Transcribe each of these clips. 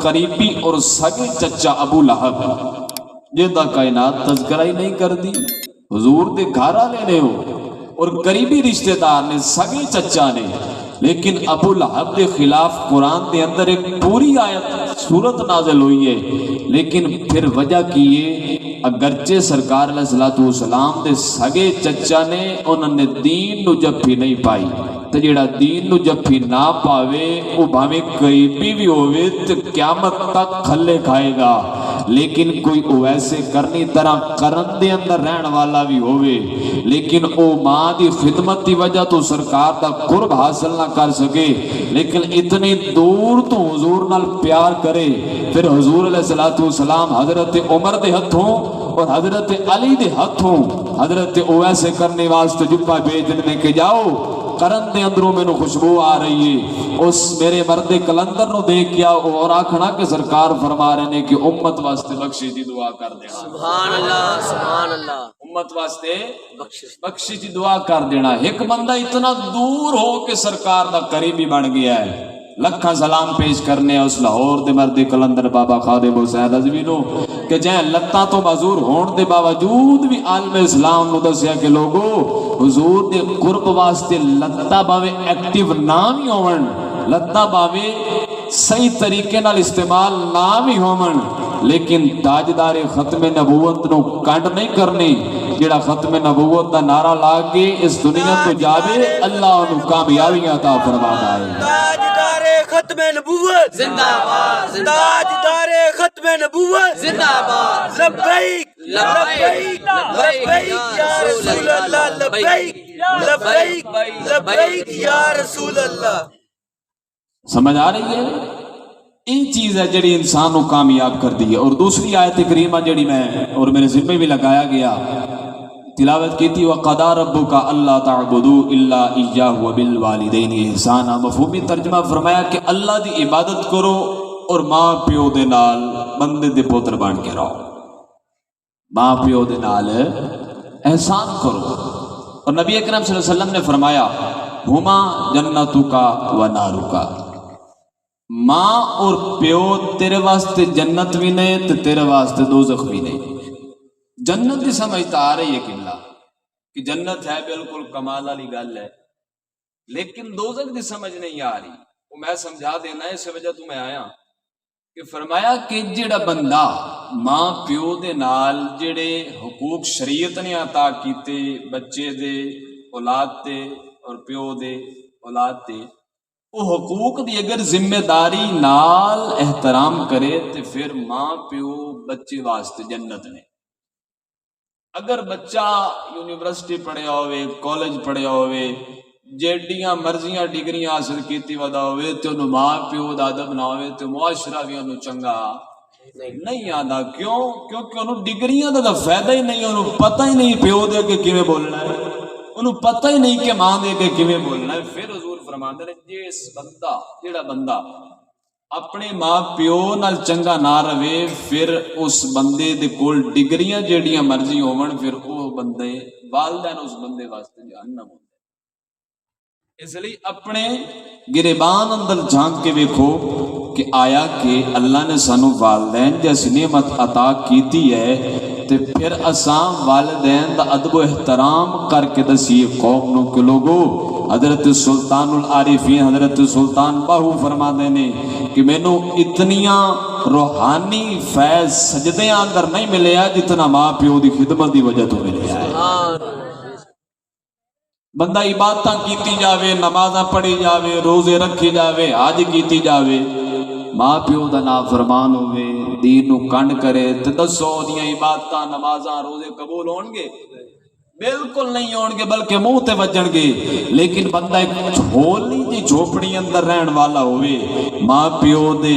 قریبی اور سگے چچا ابو لہب جدا کائنات تذکرہ ہی نہیں کر دی، حضور دے گھر والے نے ہو اور قریبی رشتہ دار نے، سگے چچا نے، لیکن ابو لہب دے خلاف قرآن دے اندر ایک پوری آیت سورت نازل ہوئی ہے، لیکن پھر وجہ کیے اگرچہ سرکار علیہ السلام دے سگے چچا نے انہوں نے دین نو جفی نہیں پائی، تو جیڑا دین نو جفی نہ پاوے وہ بھاویں قریبی بھی ہوئے تو قیامت تک کھلے کھائے گا، لیکن کوئی ویسے کرنی طرح کرن دے اندر رہن والا بھی ہوئے لیکن او ماں دی خدمت دی وجہ تو سرکار دا قرب حاصل نہ کر سکے، لیکن اتنی دور تو حضور نال پیار کرے، پھر حضور علیہ السلام حضرت عمر دے ہتھوں اور حضرت علی دے ہتھوں حضرت اویسے کرنے واسطے جبہ بھیجن میں کہ جاؤ کرن دے اندروں میں نو خوشبو آ رہی ہے، اس میرے مرد کلندر نو دیکھ کیا اور آکھنا کہ سرکار فرما رہے ہیں کہ امت واسطے بخشش دی دعا کر دینا، سبحان اللہ سبحان اللہ، امت واسطے بخشش دی دعا کر دینا۔ ایک بندہ اتنا دور ہو کہ سرکار دا قریبی بن گیا ہے، لکھاں سلام پیش کرنے اس لاہور دے مرد کلندر بابا خادم حسین رضوی نو کہ جہاں لتاں تو معذور ہون دے باوجود بھی عالم اسلام نو دسیا کہ لوگو حضور دے قرب واسطے لتاں باوے ایکٹیو نہ بھی ہون، لتاں باوے صحیح طریقے نال استعمال نہ بھی ہون، لیکن تاجدار ختم نبوت نو کنڈ نہیں کرنی، جڑا ختم نبوت دا نعرہ لا کے اس دنیا تو جاوے اللہ انہوں کامیابیاں عطا فرماتا ہے۔ تاجدار ختم نبوت زندہ باد، تاجدار ختم نبوت زندہ باد، لبیک لبیک لبیک یا رسول اللہ، لبیک لبیک لبیک یا رسول اللہ۔ سمجھ آ رہی ہے؟ این چیز ہے جڑی انسان کو کامیاب کر دی ہے۔ اور دوسری آیت کریمہ جڑی میں اور میرے ذمہ بھی لگایا گیا تلاوت کی تھی، وَقَضَىٰ رَبُّكَ أَلَّا تَعْبُدُوا إِلَّا إِيَّاهُ وَبِالْوَالِدَيْنِ إِحْسَانًا، مفہومی ترجمہ فرمایا کہ اللہ دی عبادت کرو اور ماں پیو دے نال بندے دے پوتر بن کے رہو، ماں پیو دے نال احسان کرو۔ اور نبی اکرم صلی اللہ علیہ وسلم نے فرمایا ہما جنتک و نارک، ماں اور پیو تیرے واسطے جنت بھی نہیں تو تیرے واسطے دوزخ بھی نہیں۔ جنت کی سمجھتا آ رہی ہے قبلہ کہ جنت ہے بالکل کمال والی گل ہے، لیکن دوزخ کی سمجھ نہیں آ رہی، وہ میں سمجھا دینا ہے، اس وجہ تو میں آیا کہ فرمایا کہ جڑا بندہ ماں پیو دے نال جڑے حقوق شریعت نے عطا کیتے بچے دے اولاد دے اور پیو دے اولاد دے، وہ حقوق دی اگر ذمہ داری نال احترام کرے تو پھر ماں پیو بچے واسطے جنت نے۔ اگر بچہ یونیورسٹی پڑھیا ہوئے، کالج پڑھیا ہوئے، جیڑیاں مرضیاں ڈگریاں حاصل کیتی ودا ہوئے تو انہوں ماں پیو دا ادب نہ ہوئے تو معاشرہ بھی انہوں چنگا نہیں آتا۔ کیوں؟ کیونکہ انہوں ڈگریاں دا فائدہ ہی نہیں، انہوں پتہ ہی نہیں پیو دے کے کیویں بولنا ہے، انہوں پتہ ہی نہیں کہ ماں دے کے کیویں بولنا ہے۔ پھر حضور فرماتے ہیں جس بندہ جیڑا بندہ اپنے ماں پیو نال چنگا نہ رہے پھر اس بندے دے کول ڈگریاں جیڑیاں مرضی ہون، پھر وہ بندے والدین اس بندے واسطے جہنم ہوندے۔ اس لیے اپنے گریبان اندر جھانک کے ویکھو کہ آیا کہ اللہ نے سانو والدین جیسی نعمت عطا کیتی ہے تے پھر اساں والدین دا ادب و احترام کر کے دسیے قوم نو کہ لوگو حضرت سلطان العارفین حضرت سلطان باہو فرما دینے کہ میں نو اتنیاں روحانی فیض سجدیاں اندر نہیں ملیا جتنا ماں پیو دی خدمت دی وجہ تو ملیا ہے۔ بندہ عبادتاں کیتی جاوے، نمازاں پڑھی جاوے، روزے رکھی جاوے، حج کیتی جاوے، ماں پیو دا نافرمان ہوئے، دین نو کنڈ کرے تے دسو دیاں عبادتاں نمازاں روزے قبول ہون گے؟ بالکل نہیں ہون گے، بلکہ منہ تے وجن گے۔ لیکن بندہ ایک چھولی جی جھوپڑی اندر رہن والا ہوئے، ماں پیو دے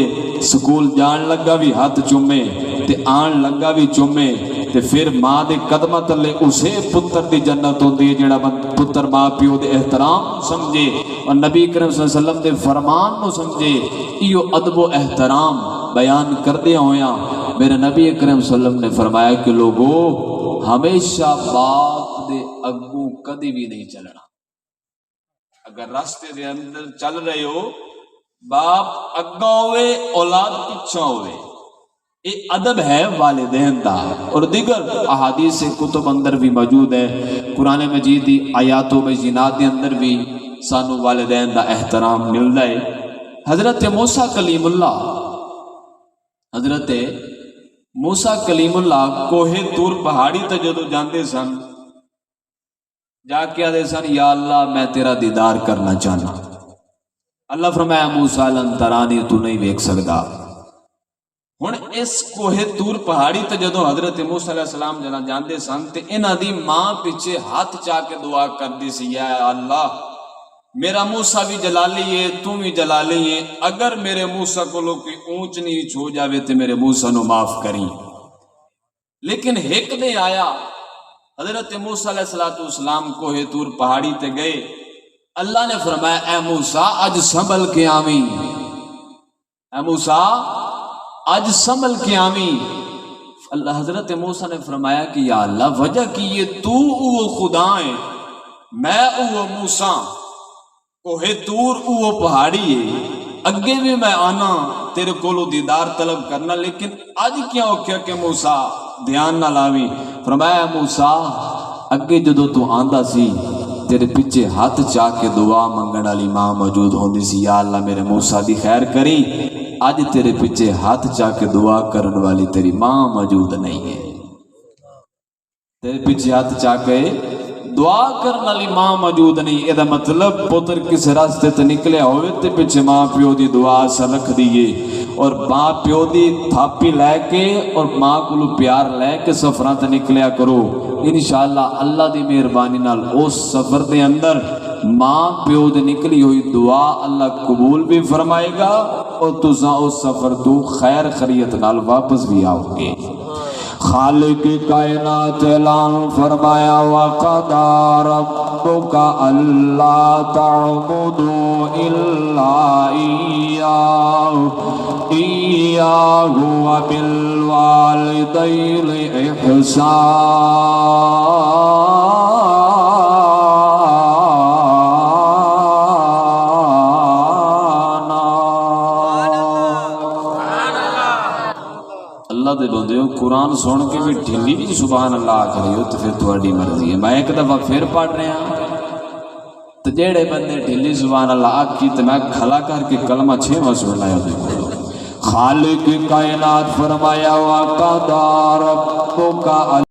سکول جان لگا بھی ہاتھ چومے تے آن لگا بھی چومے تے پھر ماں دے قدمہ تلے اسے پتر دی جنت ہوندی ہے جڑا پتر ماں پیو دے احترام سمجھے اور نبی کریم صلی اللہ علیہ وسلم دے فرمان نو سمجھے۔ ایو ادب و احترام بیان کردے ہویا میرے نبی کریم صلی اللہ علیہ وسلم نے فرمایا کہ لوگو ہمیشہ باپ دے اگوں کدی بھی نہیں چلنا۔ اگر راستے دے اندر چل رہے ہو باپ اگا ہوئے اولاد پیچھا ہوئے، یہ ادب ہے والدین دا۔ اور دیگر احادیث کتب اندر بھی موجود ہے، قرآن مجید دی آیاتوں میں جنات دے اندر بھی سانو والدین دا احترام ملدا ہے۔ حضرت موسیٰ کلیم اللہ، حضرت موسیٰ کلیم اللہ کوہ طور پہاڑی تے جدوں جاندے سن، جا کے آدھے سن یا اللہ میں تیرا دیدار کرنا چاہنا۔ اللہ فرمایا موسیٰ لن ترانی، تو نہیں ویکھ سکدا۔ ہن اس کوہ طور پہاڑی تے جدوں حضرت موسیٰ علیہ السلام جنا جاندے سن تے انہاں دی ماں پیچھے ہاتھ چا کے دعا کردی سی، یا اللہ میرا موسیٰ بھی جلالی ہے، تو بھی جلالی ہے، اگر میرے موسیٰ کو لوگ کوئی اونچ نیچ ہو جاوے تے میرے موسیٰ نو معاف کریں۔ لیکن ایک دے آیا، حضرت موسیٰ علیہ السلام کوہ طور پہاڑی تے گئے، اللہ نے فرمایا اے موسیٰ اج سنبھل کے آویں، اے موسیٰ اج سنبھل کے آویں۔ اللہ حضرت موسیٰ نے فرمایا کہ یا اللہ وجہ کی یہ تو او خدا ہے، میں او موسیٰ، کوہ طور او پہاڑی ہے، اگے بھی میں آنا تیرے کولو دیدار طلب کرنا، لیکن اج کیا ہو کیا کہ موسیٰ دھیان نہ لاویں۔ فرمایا موسیٰ اگے جدو تو آندا سی تیرے پیچھے ہاتھ چاہ کے دعا منگن والی ماں موجود ہوندی سی، یا اللہ میرے موسیٰ دی خیر کری، اج تیرے پیچھے ہاتھ چاہ کے دعا کرن والی تیری ماں موجود نہیں ہے، تیرے پیچھے ہاتھ چاہ کے دعا کرن والی ماں موجود نہیں۔ یہ مطلب پتر کس راستے تے نکلیا ہوئے تے پیچھے ماں پیو دی دعا اثر رکھ دیئے، اور ماں پیو دی تھاپی لے کے اور ماں کو پیار لے کے سفران تے نکلیا کرو، انشاءاللہ اللہ دی مہربانی نال اس سفر دے اندر ماں پیو دے نکلی ہوئی دعا اللہ قبول بھی فرمائے گا، اور تساں اس سفر تو خیر خیریت نال واپس بھی آؤ گے۔ خالق کائنات اعلان فرمایا وَقَضَىٰ رَبُّكَ أَلَّا تَعْبُدُوا إِلَّا إِيَّاهُ وَبِالْوَالِدَيْنِ اللہ دے بندے ہو، قرآن سن کے بھی ڈھیلی نہیں سبحان اللہ کرے ہو تو پھر تھوڑی مرضی ہے۔ میں ایک دفعہ پھر پڑھ رہا تو جیڑے بندے ڈھیلی سبحان اللہ آکھی تو میں کھلا کر کے کلمہ 6 سن لایا دیکھو۔ خالق کائنات فرمایا وَقَضَىٰ رَبُّكَ